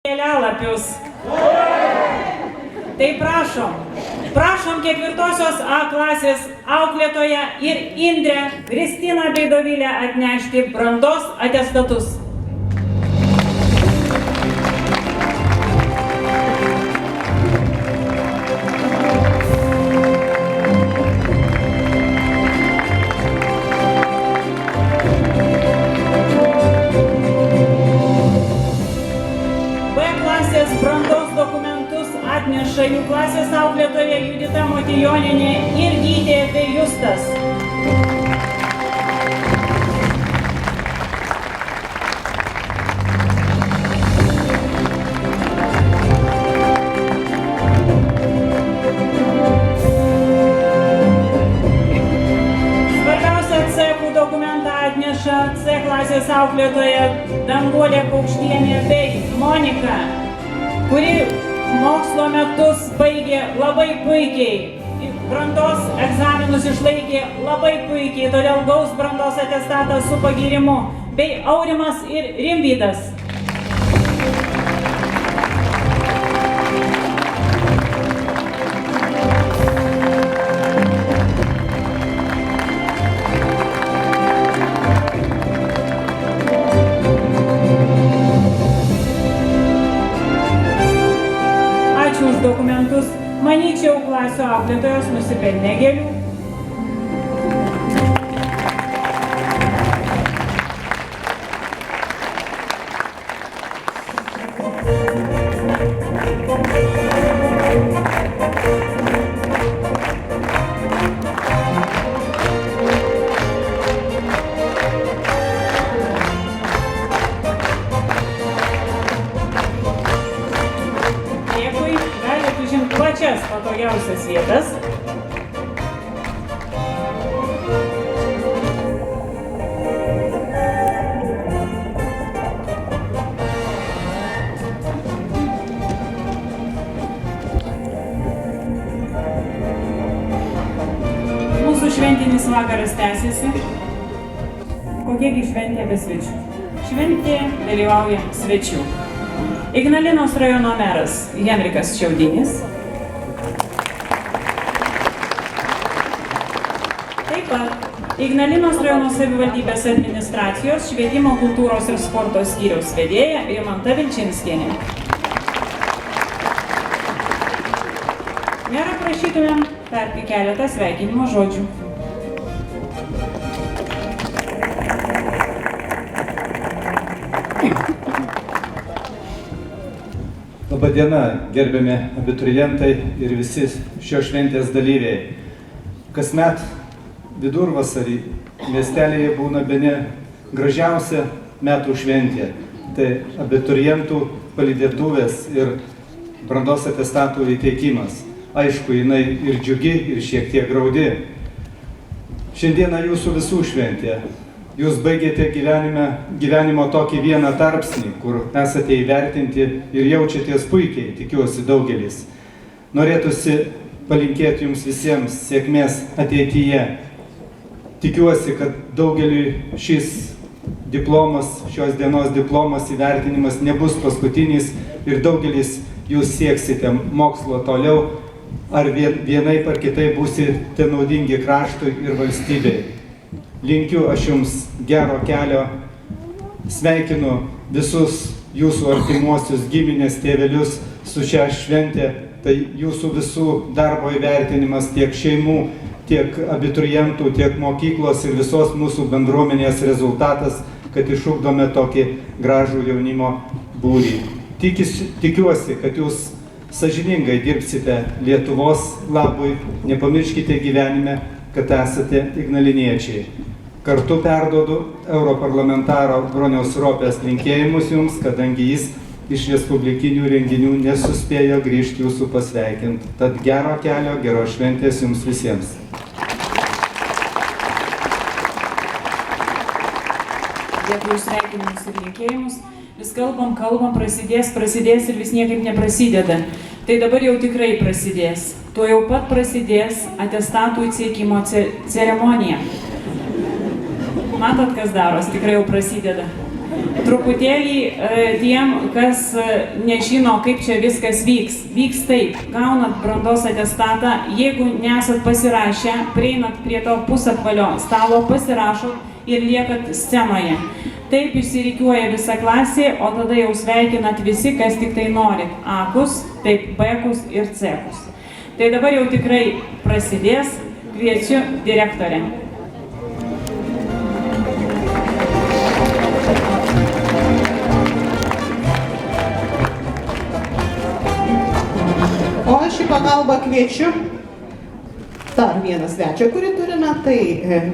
Kelialapius. Tai prašom ketvirtosios A klasės auklėtoją ir Indrę, Kristiną bei Dovilę atnešti brandos atestatus. Brandos dokumentus atneša jų klasės auklėtoja Judita Motijoninė ir Gytė bei Justas. Svarbiausia C dokumentą atneša C klasės auklėtoja Danguolė Paukštienė bei Monika, kuri mokslo metus baigė labai puikiai, brandos egzaminus išlaikė labai puikiai, todėl gaus brandos atestatą su pagyrimu, bei Aurimas ir Rimvydas. Už dokumentus, manyčiau, klasių auklėtojos nusipelnė gėlių. Pačias patogiausias vietas. Mūsų šventinis vakaras tęsiasi. Kokiegi šventė be svečių? Šventė dalyvauja svečių. Ignalinos rajono meras Henrikas Šiaudinis. Taip pat Ignalinos rajono savivaldybės administracijos švietimo, kultūros ir sporto skyriaus vedėja Rimanta Vilčinskienė. Merą prašytumėm tarti keletą sveikinimo žodžių. Labadiena, gerbiami abiturientai ir visi šios šventės dalyviai. Kasmet vidurvasarį miestelėje būna bene gražiausia metų šventė. Tai abiturientų palydėtuvės ir brandos atestatų įteikimas. Aišku, jinai ir džiugi, ir šiek tiek graudi. Šiandieną jūsų visų šventė. Jūs baigėte gyvenimo tokį vieną tarpsnį, kur esate įvertinti ir jaučiatės puikiai, tikiuosi daugelis. Norėtųsi palinkėti jums visiems sėkmės ateityje. Tikiuosi, kad daugeliui šis diplomas, šios dienos diplomas įvertinimas nebus paskutinis ir daugelis jūs sieksite mokslo toliau, ar vienaip ar kitaip būsite naudingi kraštui ir valstybei. Linkiu aš jums gero kelio, sveikinu visus jūsų artimuosius giminės tėvelius su šią šventę. Tai jūsų visų darbo įvertinimas tiek šeimų, tiek abiturientų, tiek mokyklos ir visos mūsų bendruomenės rezultatas, kad išugdome tokį gražų jaunimo būrį. Tikiuosi, kad jūs sąžiningai dirbsite Lietuvos labui, nepamirškite gyvenime, kad esate ignaliniečiai. Kartu perduodu europarlamentaro Broniaus Ropės linkėjimus jums, kadangi jis iš respublikinių renginių nesuspėjo grįžti jūsų pasveikinti. Tad gero kelio, geros šventės jums visiems. Dėkui už sveikinimus ir linkėjimus. Vis kalbam, prasidės ir vis niekaip neprasideda. Tai dabar jau tikrai prasidės. Tuo jau pat prasidės atestatų įteikimo ceremonija. Matot, kas daros, tikrai jau prasideda. Truputėlį tiem, kas nežino, kaip čia viskas vyks. Vyks taip, gaunat brandos atestatą, jeigu nesat pasirašę, prieinat prie to pusapvalio stalo, pasirašot ir liekat scenoje. Taip išsirikiuoja visa klasė, o tada jau sveikinat visi, kas tik tai norit. A-kus, taip B-kus ir C-kus. Tai dabar jau tikrai prasidės, kviečiu direktorę. O aš į pagalbą kviečiu dar vieną svečią, kurį turime, tai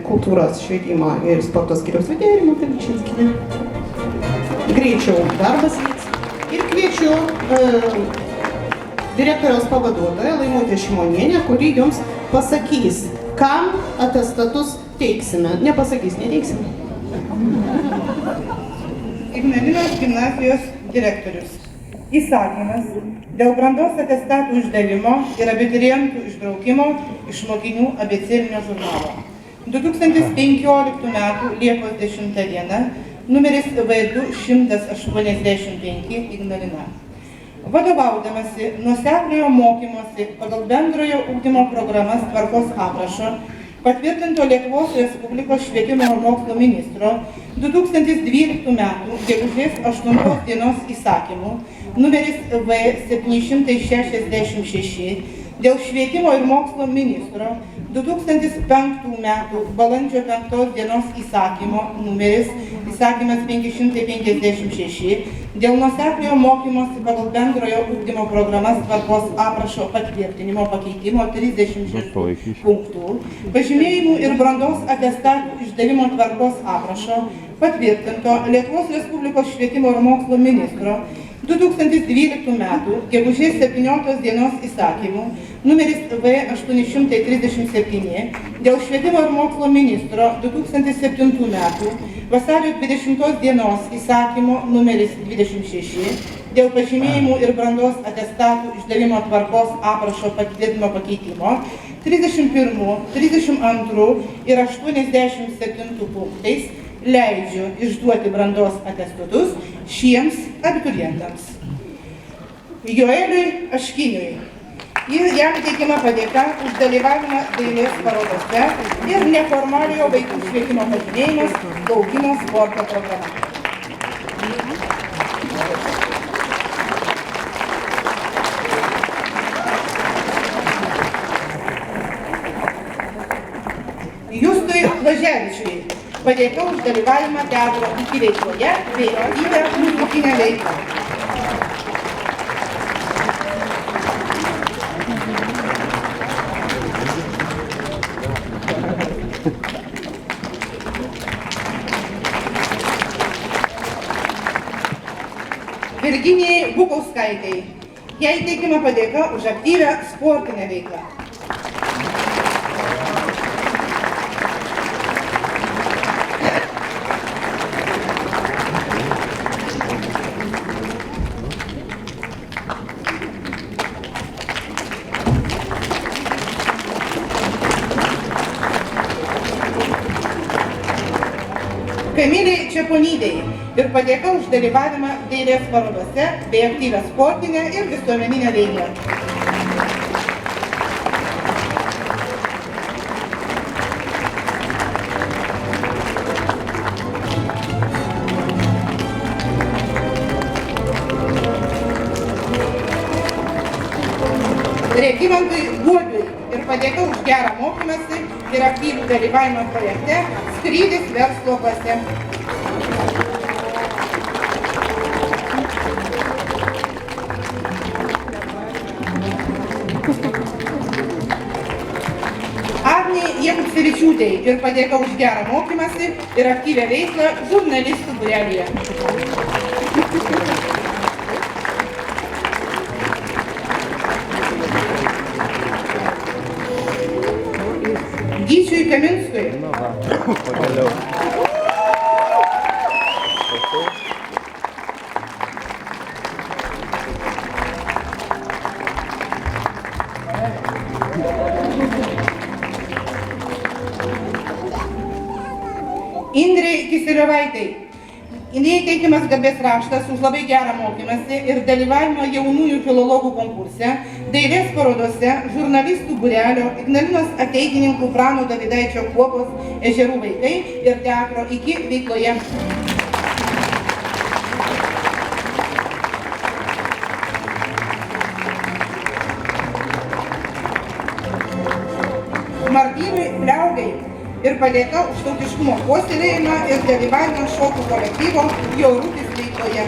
kultūros, švietimo ir sporto skyriaus vedėja Rimutė Vilčinskienė. Greičiau darbas vyks. Ir kviečiu direktoriaus pavaduotoją Laimutę Šimonienę, kuri jums pasakys, kam atestatus teiksime. Nepasakys, neteiksime. Ignalinos gimnazijos direktorius. Įsakymas dėl brandos atestatų išdavimo ir abiturientų išbraukimo iš mokinių abėcėlinio žurnalo. 2015 m. Liepos 10 d. numeris V2-185 Ignalina. Vadovaudamasi nuosekliojo mokymosi pagal bendrojo ugdymo programas tvarkos aprašo, patvirtinto Lietuvos Respublikos švietimo ir mokslo ministro 2012 m. gegužės 8 dienos įsakymu numeris V766 dėl švietimo ir mokslo ministro 2005 m. balandžio 5 dienos įsakymo numeris įsakymas 556 dėl nuosekliojo mokymosi pagal bendrojo ugdymo programas tvarkos aprašo patvirtinimo pakeitimo 36 punktų, pažymėjimų ir brandos atestatų išdavimo tvarkos aprašo patvirtinto Lietuvos Respublikos švietimo ir mokslo ministro 2012 m. gegužės 17 dienos įsakymų numeris V837 dėl švietimo ir mokslo ministro 2007 m. vasario 20 dienos įsakymo numeris 26 dėl pažymėjimų ir brandos atestatų išdavimo tvarkos aprašo patvirtinimo pakeitimo 31, 32 ir 87 punktais leidžiu išduoti brandos atestatus šiems abiturientams. Joeliui Aškiniui. Jam teikiama padėka už dalyvavimą dailės parodose ir neformaliojo vaikų švietimo pažymėjimas plaukimo sporto programa. Justui Blaževičiui padėka už dalyvavimą teatro iki veikloje bei aktyvią muzikinę veiklą. Virginijai Bukauskaitei. Jai teikiama padėka už aktyvią sportinę veiklą. Kamilei Čeponytei ir padėka už dalyvavimą dailės parodose bei aktyvią sportinę ir visuomeninę veiklą. Regimantui Guodžiui ir padėka už gerą mokymąsi ir aktyvų dalyvavimą projekte Skrydis verslo klase. Agnei Jakubsevičiūtei ir padėka už gerą mokymąsi ir aktyvią veiklą žurnalistų būrelyje. Gyčiui Kaminskui. Indrei Kiseliovaitei Inai teikiamas garbės raštas už labai gerą mokymąsi ir dalyvavimą jaunųjų filologų konkurse, dailės parodose, žurnalistų būrelio, Ignalinos ateitininkų Prano Dovydaičio Kuopos Ežerų vaikai ir teatro iki veikloje. Martynui Pliaugai ir padėka už tautiškumo puoselėjimą ir dalyvavimą šokių kolektyvo Jaurutis veikloje.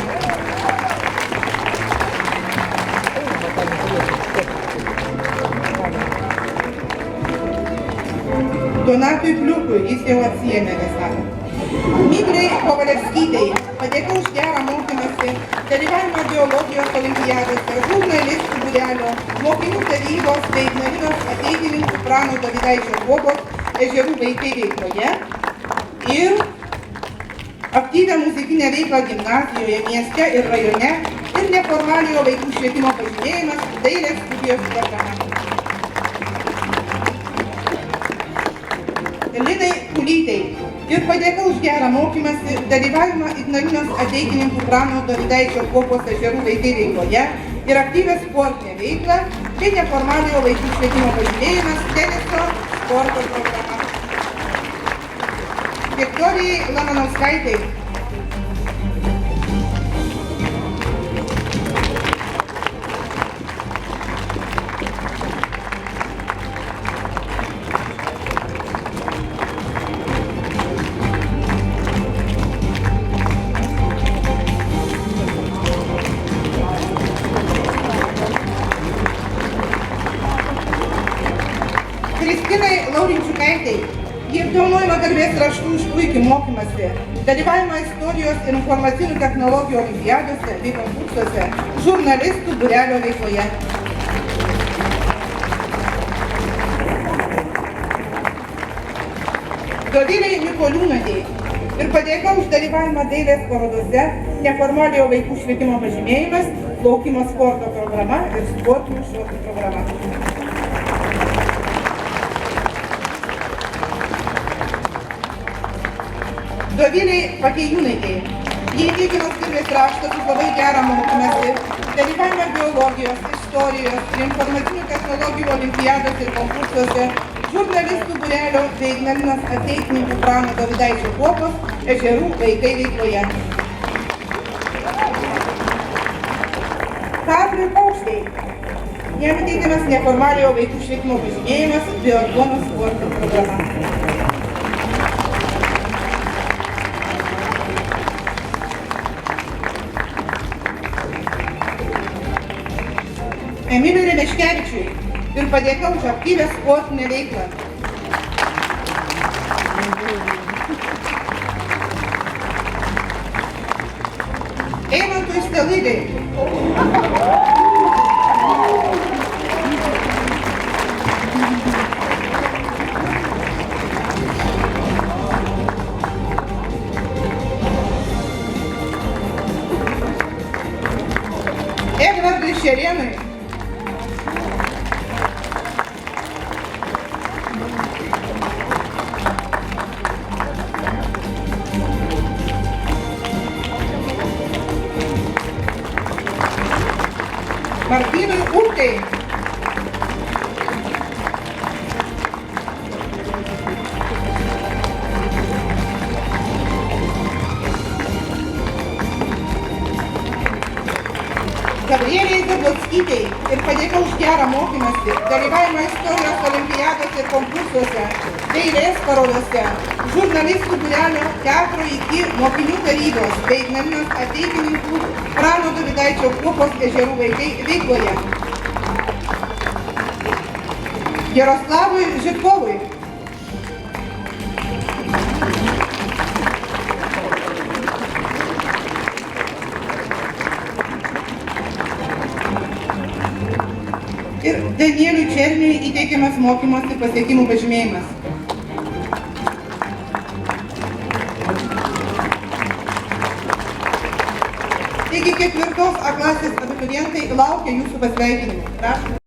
Donatui Pliukui, jis jau atsiėmė visą. Miglei Kovalevskytei padėka už gerą mokymąsi, dalyvavimą biologijos olimpiadose, žurnalistų būrelio, mokinių tarybos bei Ignalinos ateitininkų Prano Dovydaičio Kuopos Ežerų vaikai veikloje ir aktyvią muzikinę veiklą gimnazijoje, mieste ir rajone ir neformaliojo vaikų švietimo pažymėjimas dailės studijos programa. Linai Kulytei ir padėka už gerą mokymąsi, dalyvavimą Ignalinos ateitininkų Prano Dovydaičio Kuopos Ežerų vaikai veikloje ir aktyvią sportinę veiklą bei neformaliojo vaikų švietimo pažymėjimas teniso sporto programa. Viktorijai Lamanauskaitei Kristinai Laurinčiukaitei ji apdovanojama garbės raštų už puikų mokymąsi, dalyvavimą istorijos ir informacinių technologijų olimpiadose bei konkursuose, žurnalistų būrelio veikloje. Dovilei Mikoliūnaitei ir padėka už dalyvavimą dailės parodose, neformaliojo vaikų švietimo pažymėjimas, plaukimo sporto programa ir sportinių šokių programa. Dovilei Pakėjūnaitei. Jie įteikiamas garbės raštas už labai gerą mokymąsi, dalyvavimą biologijos, istorijos ir informacinių technologijų olimpiadose ir konkursuose, žurnalistų būrelio bei Ignalinos ateitininkų Prano Dovydaičio Kuopos Ežerų vaikai veikloje. Katriui Paukštei. Jam įteikiamas neformaliojo vaikų švietimo pažymėjimas biatlono sporto programa. Emiliui Remeškevičiui ir padėka už aktyvią sportinę veiklą. Eimantui Stelaidai. Edvardui Šerėnui. Martynui Urkai. Gabrieliai Zablockytei ir padėka už gerą mokymąsi, dalyvavimą istorijos olimpiadose ir konkursuose, dailės parodose, žurnalistų būrelio, teatro iki mokinių tarybos bei Ignalinos ateitininkų Prano Dovydaičio Kuopos Ežerų vaikai veikloje. Jaroslavui Žitkovui. Ir Danieliui Černiui įteikiamas mokymosi pasiekimų pažymėjimas. Taigi 4 A klasės abiturientai laukia jūsų pasveikinimų. Prašom.